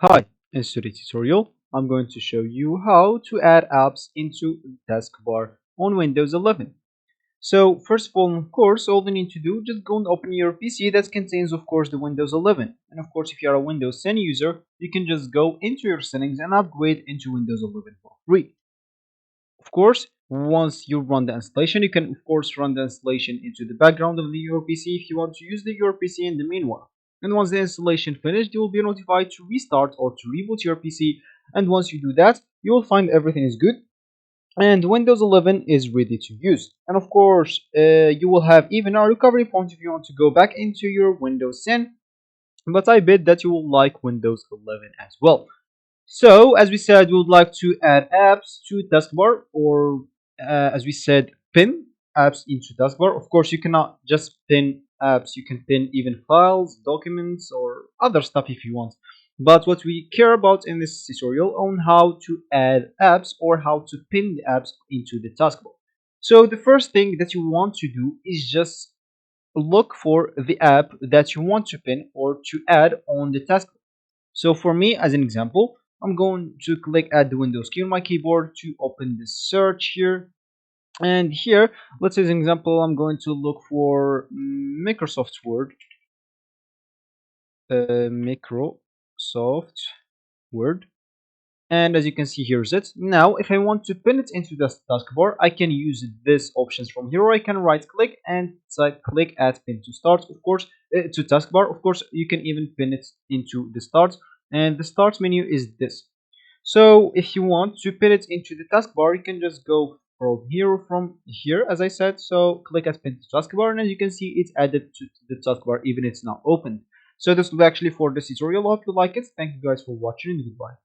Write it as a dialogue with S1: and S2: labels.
S1: Hi, in today's tutorial, I'm going to show you how to add apps into Taskbar on Windows 11. So first of all, of course, all you need to do, just go and open your PC that contains, of course, the Windows 11. And of course, if you are a Windows 10 user, you can just go into your settings and upgrade into Windows 11 for free. Of course, once you run the installation, you can of course run the installation into the background of your PC if you want to use your PC in the meanwhile. And once the installation finished, you will be notified to restart or to reboot your PC. And once you do that, you will find everything is good and Windows 11 is ready to use. And of course, you will have even a recovery point if you want to go back into your Windows 10. But I bet that you will like Windows 11 as well. So, as we said, we would like to add apps to Taskbar, or as we said, pin apps into Taskbar. Of course, you cannot just pin apps, you can pin even files, documents, or other stuff if you want. But what we care about in this tutorial on how to add apps or how to pin the apps into the taskbar. So the first thing that you want to do is just look for the app that you want to pin or to add on the taskbar. So for me, as an example, I'm going to click add the Windows key on my keyboard to open the search here. And here, let's say as an example, I'm going to look for Microsoft Word. Microsoft Word. And as you can see, here's it. Now, if I want to pin it into the taskbar, I can use this options from here, or I can right click and click add pin to start. Of course, to taskbar. Of course, you can even pin it into the start, and the start menu is this. So if you want to pin it into the taskbar, you can just go from here, as I said. So click add pin to taskbar, and as you can see, it's added to the taskbar, even it's now open. So this will be actually for this tutorial. I hope you like it. Thank you guys for watching, and goodbye.